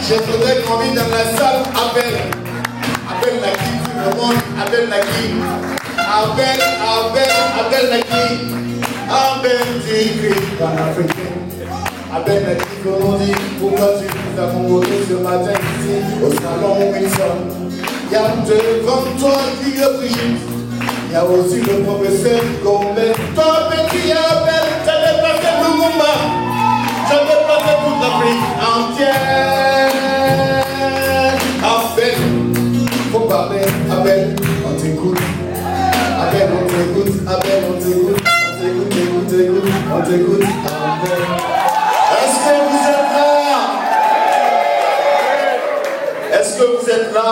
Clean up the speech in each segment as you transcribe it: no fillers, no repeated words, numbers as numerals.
Je voudrais qu'on vienne dans la salle, appelle Naki, tout le monde, appelle Naki. Appelle Naki. Appelle du cri panafricain. Appelle Naki, comme on dit, pourquoi tu nous as convoqué ce matin ici, au salon Wilson. Il y a deux comme toi qui le Brigitte. Il y a aussi le professeur Gomez. Toi, petit, appelle, ça déplace Lumumba. Ça déplace toute l'Afrique entière. Appelle, faut parler, appelle, on t'écoute. Appelle, on t'écoute, appelle, on t'écoute. On t'écoute, appelle. Est-ce que vous êtes là? Est-ce que vous êtes là?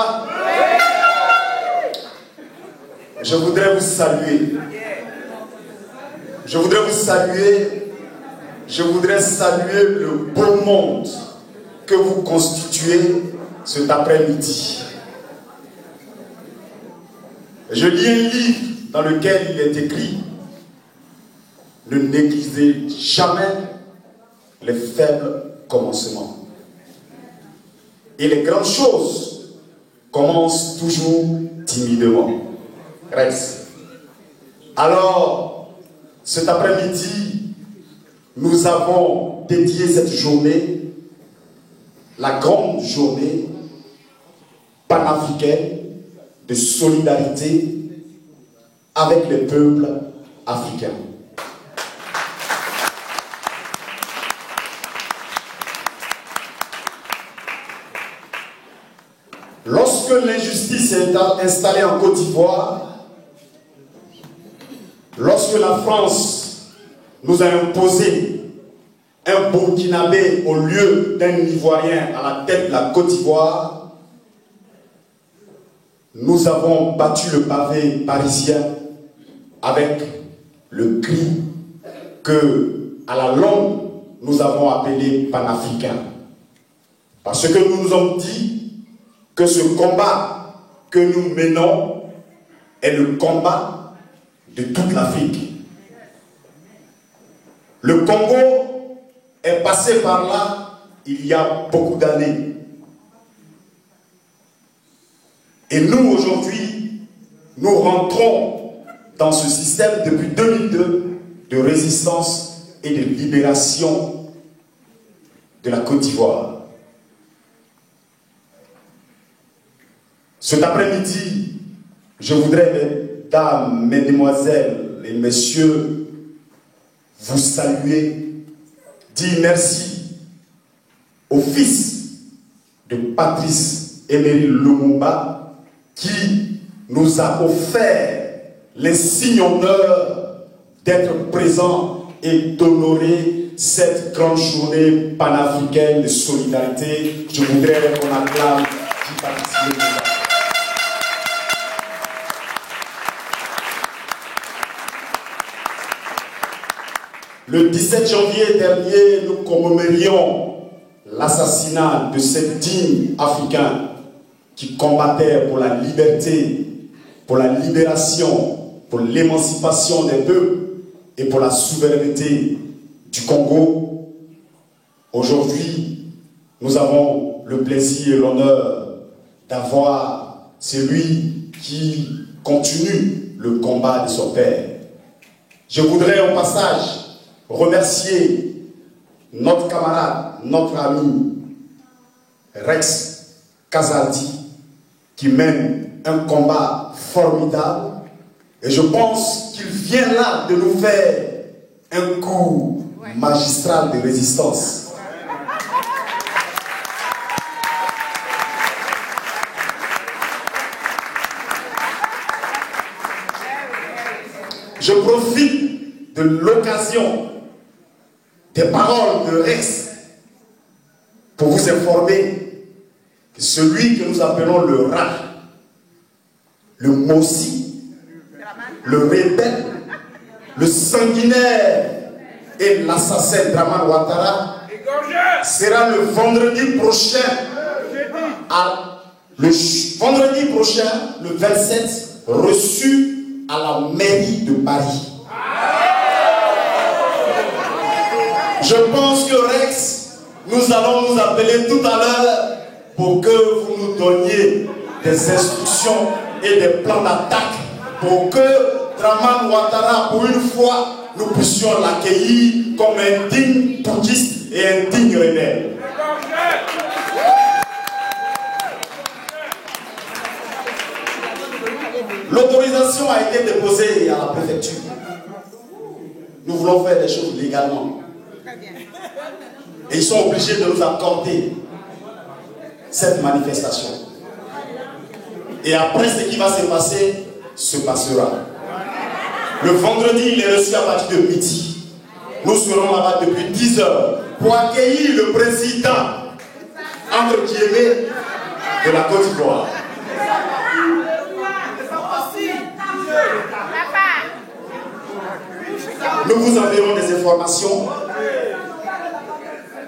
Je voudrais vous saluer. Je voudrais vous saluer. Je voudrais saluer le beau monde que vous constituez cet après-midi. Je lis un livre dans lequel il est écrit: ne négligez jamais les faibles commencements. Et les grandes choses commencent toujours timidement. Rex. Alors, cet après-midi, nous avons dédié cette journée, la grande journée panafricaine de solidarité avec les peuples africains. Lorsque l'injustice est installée en Côte d'Ivoire, lorsque la France nous a imposé un Burkinabé au lieu d'un Ivoirien à la tête de la Côte d'Ivoire, nous avons battu le pavé parisien avec le cri que, à la longue, nous avons appelé panafricain. Parce que nous nous sommes dit que ce combat que nous menons est le combat de toute l'Afrique. Le Congo est passé par là il y a beaucoup d'années. Et nous, aujourd'hui, nous rentrons dans ce système depuis 2002 de résistance et de libération de la Côte d'Ivoire. Cet après-midi, je voudrais, mesdames, mesdemoiselles et messieurs, vous saluer, dire merci au fils de Patrice Emery Lumumba qui nous a offert l'insigne honneur d'être présent et d'honorer cette grande journée panafricaine de solidarité. Je voudrais qu'on acclame Patrice Lumumba. Le 17 janvier dernier, nous commémorions l'assassinat de ces dignes Africains qui combattaient pour la liberté, pour la libération, pour l'émancipation des peuples et pour la souveraineté du Congo. Aujourd'hui, nous avons le plaisir et l'honneur d'avoir celui qui continue le combat de son père. Je voudrais au passage remercier notre camarade, notre ami Rex Kazadi qui mène un combat formidable et je pense qu'il vient là de nous faire un coup magistral de résistance. Je profite de l'occasion des paroles de Rex pour vous informer que celui que nous appelons le rat, le Mossi, le rebelle, le sanguinaire et l'assassin Dramane Ouattara sera le vendredi prochain, le 27, reçu à la mairie de Paris. Je pense que Rex, nous allons nous appeler tout à l'heure pour que vous nous donniez des instructions et des plans d'attaque pour que Draman Ouattara, pour une fois, nous puissions l'accueillir comme un digne putschiste et un digne rebelle. L'autorisation a été déposée à la préfecture. Nous voulons faire les choses légalement. Et ils sont obligés de nous accorder cette manifestation. Et après, ce qui va se passer, se passera. Le vendredi, il est reçu à partir de midi. Nous serons là-bas depuis 10 heures pour accueillir le président, entre guillemets, de la Côte d'Ivoire. Nous vous enverrons des informations.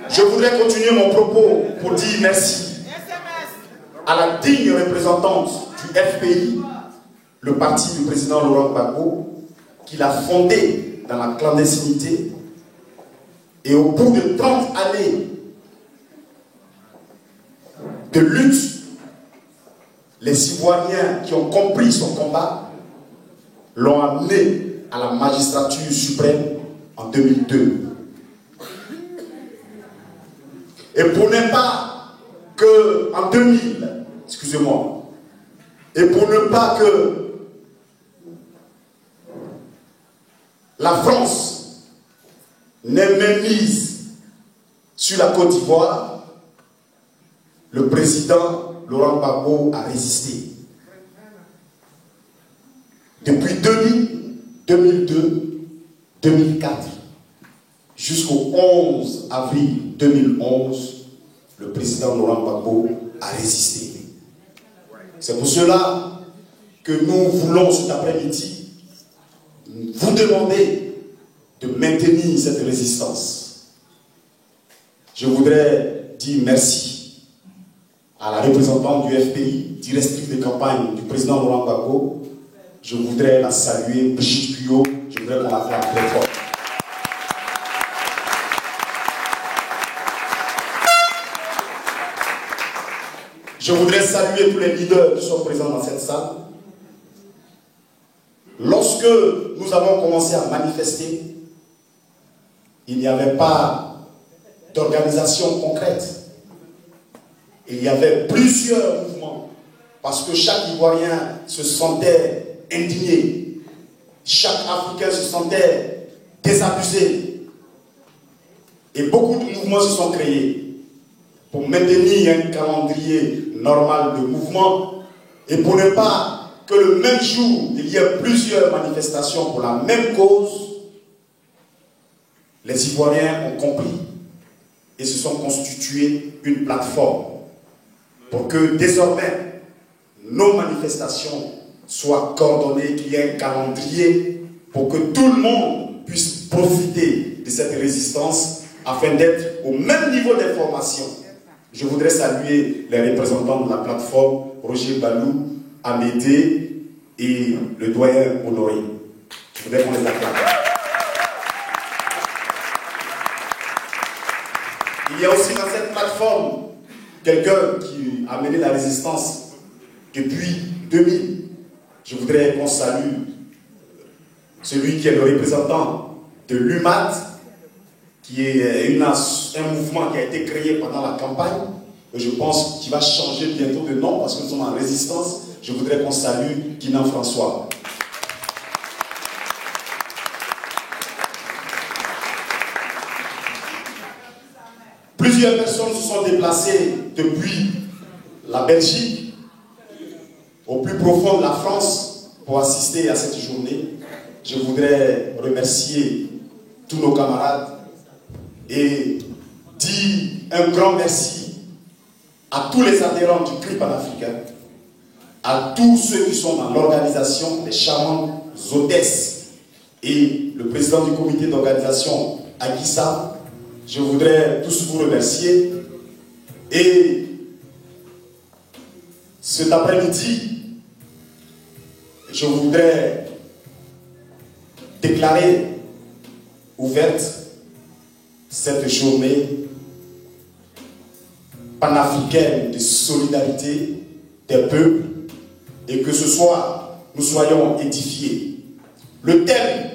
Je voudrais continuer mon propos pour dire merci à la digne représentante du FPI, le parti du président Laurent Gbagbo, qui l'a fondé dans la clandestinité. Et au bout de 30 années de lutte, les Ivoiriens qui ont compris son combat l'ont amené à la magistrature suprême en 2002. Et pour ne pas que, en 2000, excusez-moi, et pour ne pas que la France n'ait même mise sur la Côte d'Ivoire, le président Laurent Gbagbo a résisté. Depuis 2000, 2002, 2004, jusqu'au 11 avril 2011, le président Laurent Gbagbo a résisté. C'est pour cela que nous voulons cet après-midi vous demander de maintenir cette résistance. Je voudrais dire merci à la représentante du FPI, directrice de campagne du président Laurent Gbagbo. Je voudrais la saluer, Brigitte Guyot, je voudrais qu'on l'acclame très fort. Je voudrais saluer tous les leaders qui sont présents dans cette salle. Lorsque nous avons commencé à manifester, il n'y avait pas d'organisation concrète. Il y avait plusieurs mouvements, parce que chaque Ivoirien se sentait indigné. Chaque Africain se sentait désabusé. Et beaucoup de mouvements se sont créés pour maintenir un calendrier normal de mouvement et pour ne pas que le même jour, il y ait plusieurs manifestations pour la même cause. Les Ivoiriens ont compris et se sont constitués une plateforme pour que désormais nos manifestations soient coordonnées, qu'il y ait un calendrier pour que tout le monde puisse profiter de cette résistance afin d'être au même niveau d'information. Je voudrais saluer les représentants de la plateforme, Roger Balou, Amédée et le doyen Honoré. Je voudrais qu'on les acclame. Il y a aussi dans cette plateforme quelqu'un qui a mené la résistance depuis 2000. Je voudrais qu'on salue celui qui est le représentant de l'UMAT, qui est un mouvement qui a été créé pendant la campagne. Et je pense qu'il va changer bientôt de nom parce que nous sommes en résistance. Je voudrais qu'on salue Guinan François. Plusieurs personnes se sont déplacées depuis la Belgique au plus profond de la France pour assister à cette journée. Je voudrais remercier tous nos camarades et dire un grand merci à tous les adhérents du CRI panafricain, à tous ceux qui sont dans l'organisation, les charmantes hôtesses et le président du comité d'organisation, Aguissa. Je voudrais tous vous remercier et cet après-midi, je voudrais déclarer ouverte cette journée panafricaine de solidarité des peuples et que ce soir, nous soyons édifiés. Le thème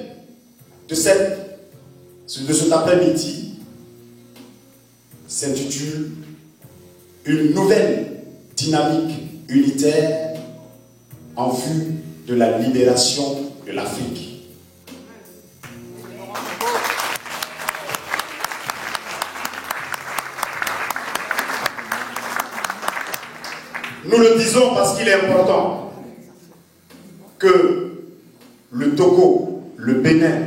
de cet après-midi s'intitule « Une nouvelle dynamique unitaire en vue de la libération de l'Afrique ». Nous le disons parce qu'il est important que le Togo, le Bénin,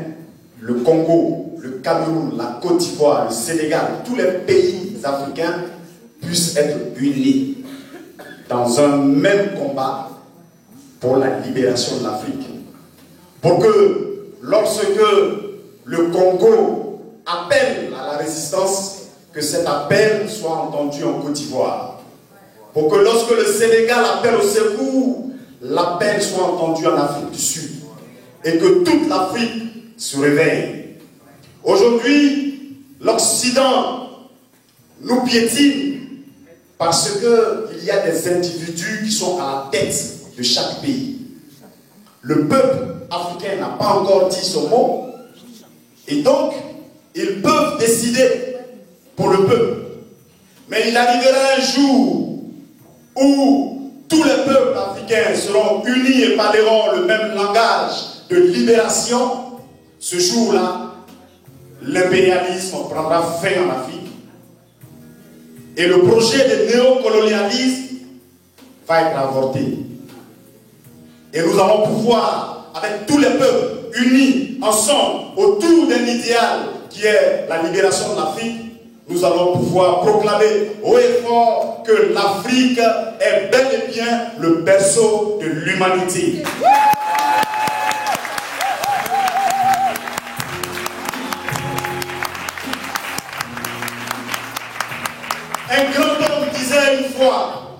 le Congo, le Cameroun, la Côte d'Ivoire, le Sénégal, tous les pays africains puissent être unis dans un même combat pour la libération de l'Afrique. Pour que lorsque le Congo appelle à la résistance, que cet appel soit entendu en Côte d'Ivoire. Pour que lorsque le Sénégal appelle au secours, l'appel soit entendu en Afrique du Sud. Et que toute l'Afrique se réveille. Aujourd'hui, l'Occident nous piétine parce qu'il y a des individus qui sont à la tête de chaque pays. Le peuple africain n'a pas encore dit son mot. Et donc, ils peuvent décider pour le peuple. Mais il arrivera un jour où tous les peuples africains seront unis et parleront le même langage de libération. Ce jour-là, l'impérialisme prendra fin en Afrique. Et le projet de néocolonialisme va être avorté. Et nous allons pouvoir, avec tous les peuples unis ensemble autour d'un idéal qui est la libération de l'Afrique, nous allons pouvoir proclamer haut et fort que l'Afrique est bel et bien le berceau de l'humanité. Un grand homme disait une fois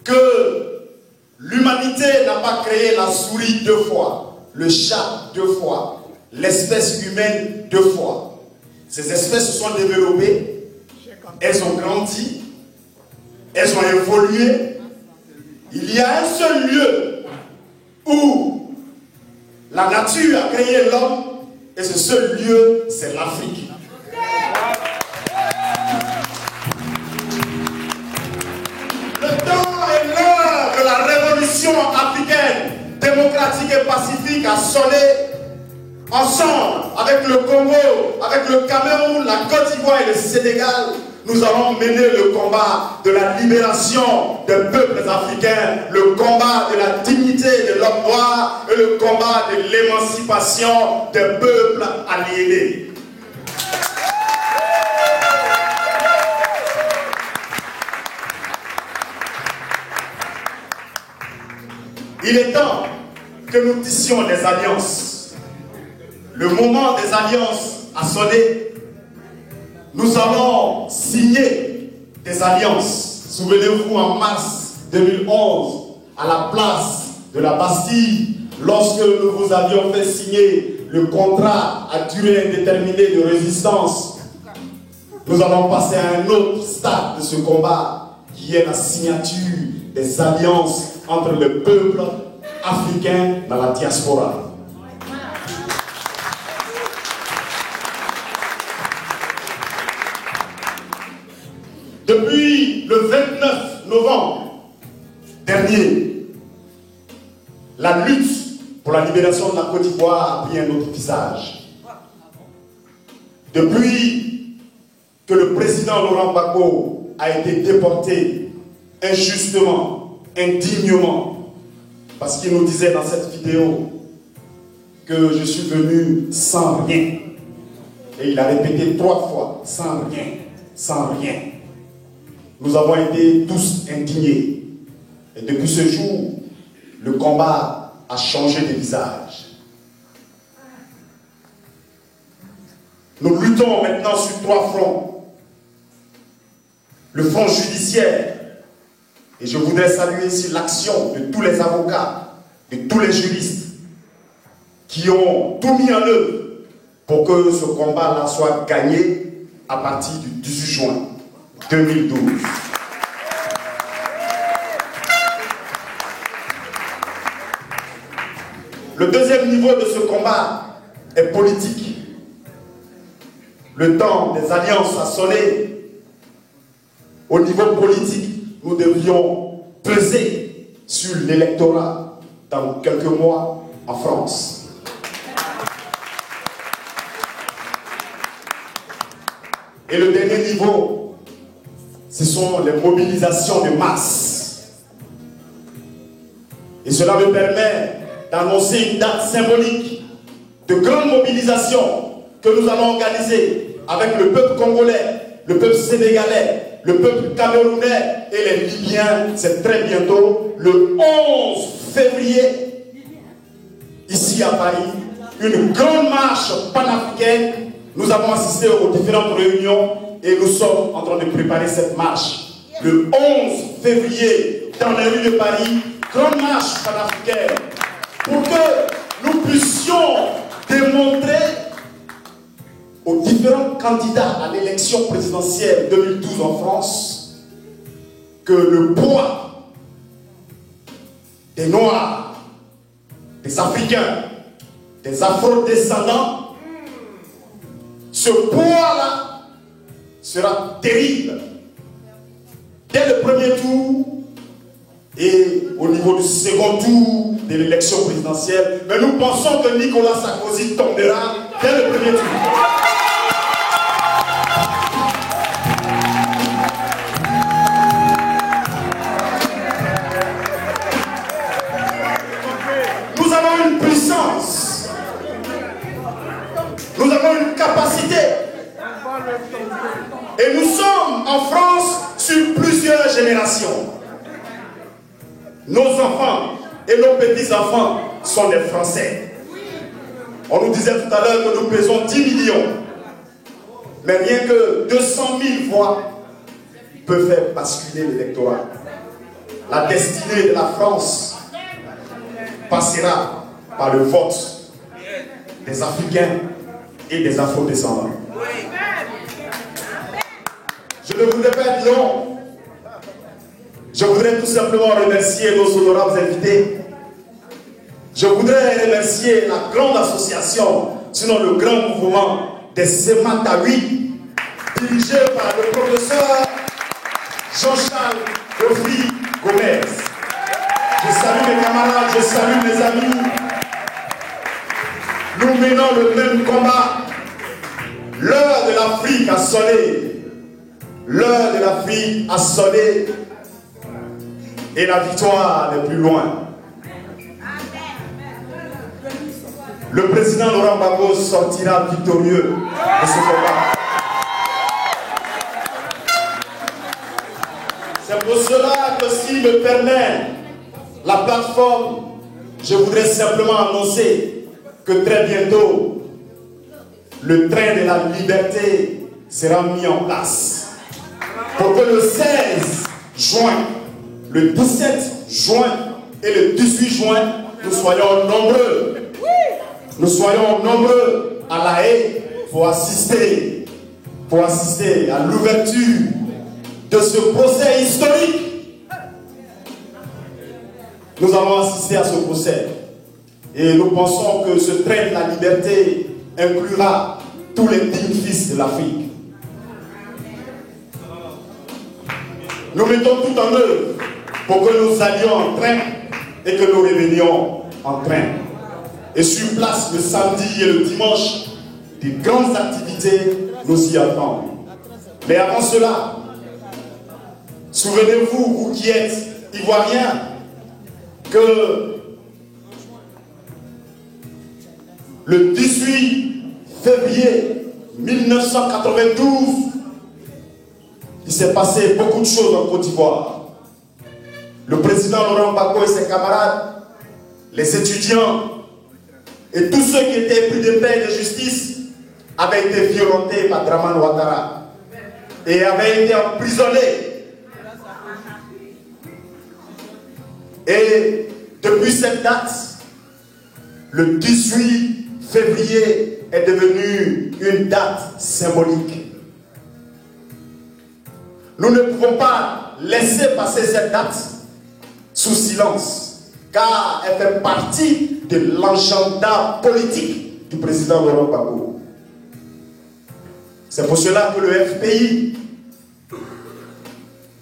que l'humanité n'a pas créé la souris 2 fois, le chat 2 fois, l'espèce humaine 2 fois. Ces espèces se sont développées. Elles ont grandi, elles ont évolué. Il y a un seul lieu où la nature a créé l'homme, et ce seul lieu, c'est l'Afrique. Le temps et l'heure de la révolution africaine, démocratique et pacifique a sonné. Ensemble, avec le Congo, avec le Cameroun, la Côte d'Ivoire et le Sénégal, nous allons mener le combat de la libération des peuples africains, le combat de la dignité de l'homme noir et le combat de l'émancipation des peuples aliénés. Il est temps que nous tissions des alliances. Le moment des alliances a sonné. Nous allons signer des alliances. Souvenez-vous, en mars 2011, à la place de la Bastille, lorsque nous vous avions fait signer le contrat à durée indéterminée de résistance, nous allons passer à un autre stade de ce combat, qui est la signature des alliances entre le peuple africain dans la diaspora. Depuis le 29 novembre dernier, la lutte pour la libération de la Côte d'Ivoire a pris un autre visage. Depuis que le président Laurent Gbagbo a été déporté injustement, indignement, parce qu'il nous disait dans cette vidéo que je suis venu sans rien. Et il a répété 3 fois, sans rien, sans rien. Nous avons été tous indignés. Et depuis ce jour, le combat a changé de visage. Nous luttons maintenant sur 3 fronts. Le front judiciaire. Et je voudrais saluer ici l'action de tous les avocats, de tous les juristes qui ont tout mis en œuvre pour que ce combat-là soit gagné à partir du 18 juin 2012. Le deuxième niveau de ce combat est politique. Le temps des alliances a sonné. Au niveau politique, nous devions peser sur l'électorat dans quelques mois en France. Et le dernier niveau, ce sont les mobilisations de masse. Et cela me permet d'annoncer une date symbolique de grande mobilisation que nous allons organiser avec le peuple congolais, le peuple sénégalais, le peuple camerounais et les Libyens. C'est très bientôt, le 11 février, ici à Paris, une grande marche panafricaine. Nous avons assisté aux différentes réunions et nous sommes en train de préparer cette marche. Le 11 février, dans les rues de Paris, grande marche panafricaine, pour que nous puissions démontrer aux différents candidats à l'élection présidentielle 2012 en France que le poids des Noirs, des Africains, des Afro-descendants, ce poids-là sera terrible. Dès le premier tour et au niveau du second tour de l'élection présidentielle, mais nous pensons que Nicolas Sarkozy tombera dès le premier tour. Nous avons une puissance, nous avons une capacité, et nous sommes en France sur plusieurs générations. Nos enfants et nos petits-enfants sont des Français. On nous disait tout à l'heure que nous pesons 10 millions. Mais rien que 200 000 voix peuvent faire basculer l'électorat. La destinée de la France passera par le vote des Africains et des Afro-descendants. Je ne voudrais pas être long. Je voudrais tout simplement remercier nos honorables invités. Je voudrais remercier la grande association, sinon le grand mouvement des Sematawi, dirigé par le professeur Jean-Charles Rofli Gomez. Je salue mes camarades, je salue mes amis. Nous menons le même combat. L'heure de l'Afrique a sonné. L'heure de l'Afrique a sonné. Et la victoire n'est plus loin. Le président Laurent Gbagbo sortira victorieux de ce combat. C'est pour cela que, s'il me permet, la plateforme, je voudrais simplement annoncer que très bientôt, le train de la liberté sera mis en place. Pour que le 16 juin, le 17 juin et le 18 juin, nous soyons nombreux. Nous soyons nombreux à La Haye pour assister à l'ouverture de ce procès historique. Nous allons assister à ce procès. Et nous pensons que ce train de la liberté inclura tous les dignes fils de l'Afrique. Nous mettons tout en œuvre pour que nous allions en train et que nous revenions en train. Et sur place le samedi et le dimanche, des grandes activités nous y attendent. Mais avant cela, souvenez-vous, vous qui êtes ivoiriens, que le 18 février 1992, il s'est passé beaucoup de choses en Côte d'Ivoire. Le président Laurent Gbagbo et ses camarades, les étudiants et tous ceux qui étaient pris de paix et de justice avaient été violentés par Dramane Ouattara et avaient été emprisonnés. Et depuis cette date, le 18 février est devenu une date symbolique. Nous ne pouvons pas laisser passer cette date sous silence, car elle fait partie de l'agenda politique du président Laurent Gbagbo. C'est pour cela que le FPI,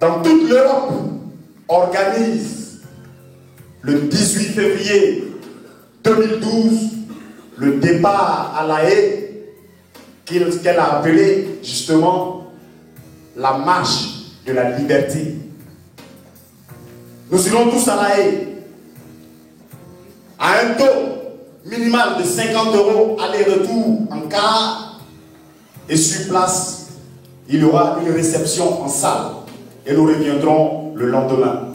dans toute l'Europe, organise le 18 février 2012 le départ à La Haye, qu'elle a appelé justement la marche de la liberté. Nous irons tous à La Haye à un taux minimal de 50 € aller-retour en car, et sur place il y aura une réception en salle et nous reviendrons le lendemain.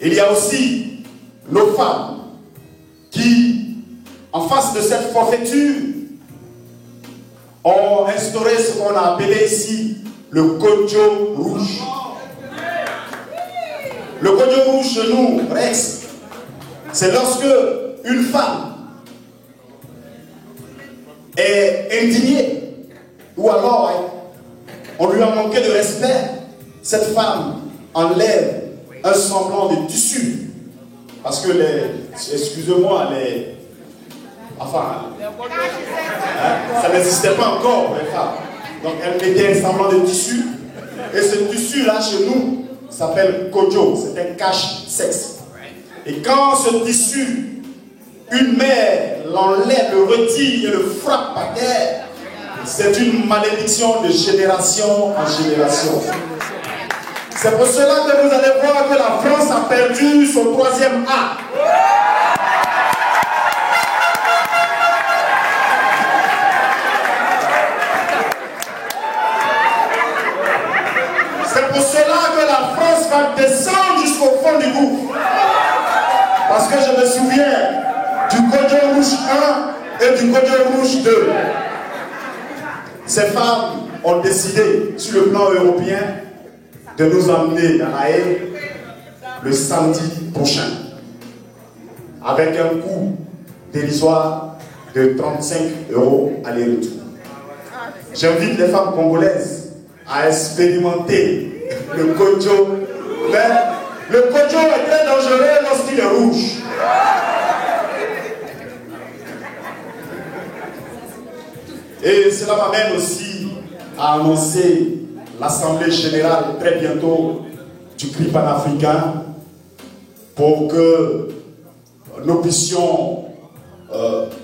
Il y a aussi nos femmes qui, en face de cette forfaiture, ont instauré ce qu'on a appelé ici le Kodjo rouge. Le Kodjo rouge chez nous, Rex, c'est lorsque une femme est indignée ou alors on lui a manqué de respect, cette femme enlève un semblant de tissu. Parce que excusez-moi, ça n'existait pas encore, les femmes. Donc elle mettait un semblant de tissu. Et ce tissu-là, chez nous, s'appelle Kodjo. C'est un cache-sexe. Et quand ce tissu, une mère l'enlève, le retire et le frappe par terre, c'est une malédiction de génération en génération. C'est pour cela que vous allez voir que la France a perdu son 3e A. C'est pour cela que la France va descendre jusqu'au fond du gouffre. Parce que je me souviens du Kodjo rouge 1 et du Kodjo rouge 2. Ces femmes ont décidé, sur le plan européen, de nous emmener dans La Haye le samedi prochain, avec un coût dérisoire de 35 € aller-retour. J'invite les femmes congolaises à expérimenter le Kodjo. Mais le Kodjo est très dangereux lorsqu'il est rouge. Et cela m'amène aussi à annoncer l'Assemblée générale très bientôt du CRI panafricain pour que nous puissions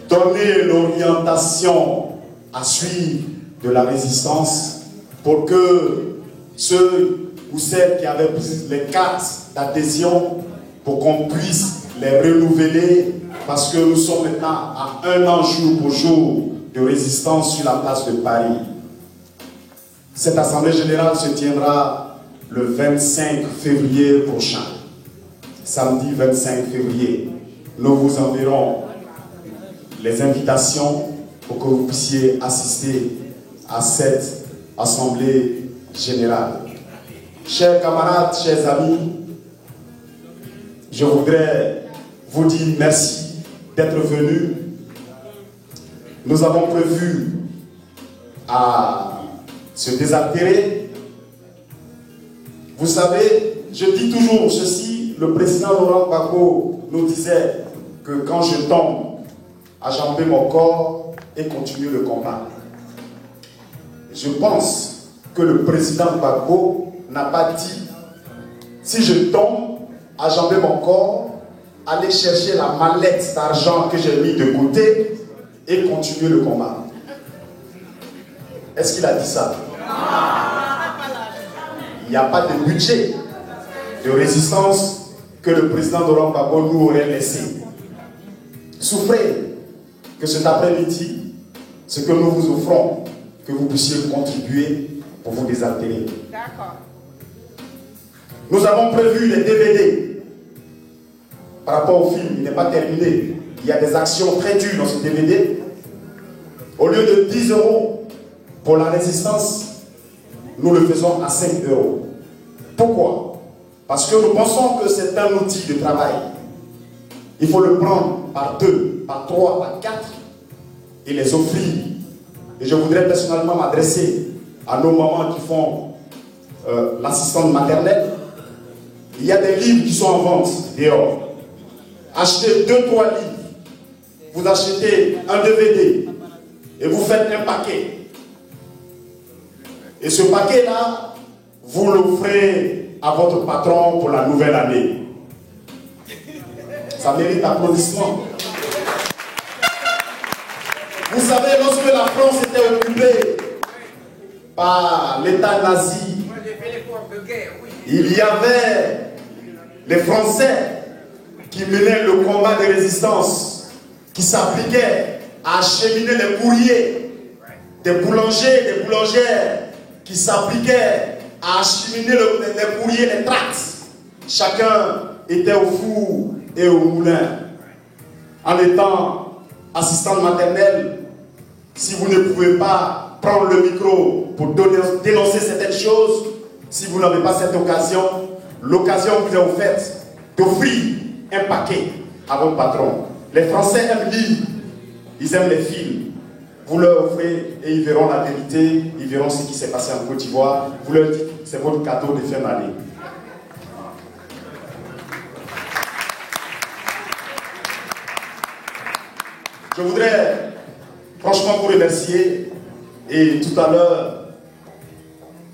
donner l'orientation à suivre de la résistance, pour que ceux ou celles qui avaient pris les cartes d'adhésion, pour qu'on puisse les renouveler, parce que nous sommes maintenant à 1 an jour pour jour de résistance sur la place de Paris. Cette assemblée générale se tiendra le 25 février prochain. Samedi 25 février. Nous vous enverrons les invitations pour que vous puissiez assister à cette assemblée générale. Chers camarades, chers amis, je voudrais vous dire merci d'être venus. Nous avons prévu à se désaltérer. Vous savez, je dis toujours ceci, le président Laurent Gbagbo nous disait que quand je tombe, ajamber mon corps et continuer le combat. Je pense que le président Gbagbo n'a pas dit, si je tombe, ajamber mon corps, aller chercher la mallette d'argent que j'ai mis de côté et continuer le combat. Est-ce qu'il a dit ça? Il n'y a pas de budget de résistance que le président Laurent Gbagbo nous aurait laissé. Souffrez que cet après-midi, ce que nous vous offrons, que vous puissiez contribuer pour vous désaltérer. D'accord. Nous avons prévu les DVD par rapport au film, il n'est pas terminé. Il y a des actions très dures dans ce DVD. Au lieu de 10 € pour la résistance, nous le faisons à 5 €. Pourquoi? Parce que nous pensons que c'est un outil de travail. Il faut le prendre par 2, par 3, par 4 et les offrir. Et je voudrais personnellement m'adresser à nos mamans qui font l'assistante maternelle. Il y a des livres qui sont en vente dehors. achetez 2-3 livres, vous achetez un DVD et vous faites un paquet. Et ce paquet-là, vous l'offrez à votre patron pour la nouvelle année. Ça mérite applaudissement. Vous savez, lorsque la France était occupée par l'État nazi, il y avait les Français qui menaient le combat de résistance, qui s'appliquaient à acheminer les courriers des boulangers, des boulangères, qui s'appliquaient à acheminer les courriers, les tracts. Chacun était au four et au moulin. En étant assistante maternelle, si vous ne pouvez pas prendre le micro pour dénoncer certaines choses, si vous n'avez pas cette occasion, l'occasion vous est offerte d'offrir un paquet à votre patron. Les Français aiment lire, ils aiment les films. Vous leur offrez et ils verront la vérité, ils verront ce qui s'est passé en Côte d'Ivoire. Vous leur dites, c'est votre cadeau de fin d'année. Je voudrais franchement vous remercier et tout à l'heure,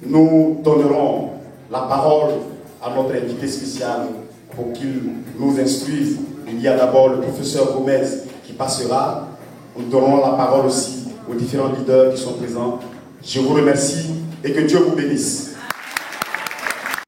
nous donnerons la parole à notre invité spécial pour qu'il nous instruise. Il y a d'abord le professeur Gomez qui passera. Nous donnerons la parole aussi aux différents leaders qui sont présents. Je vous remercie et que Dieu vous bénisse.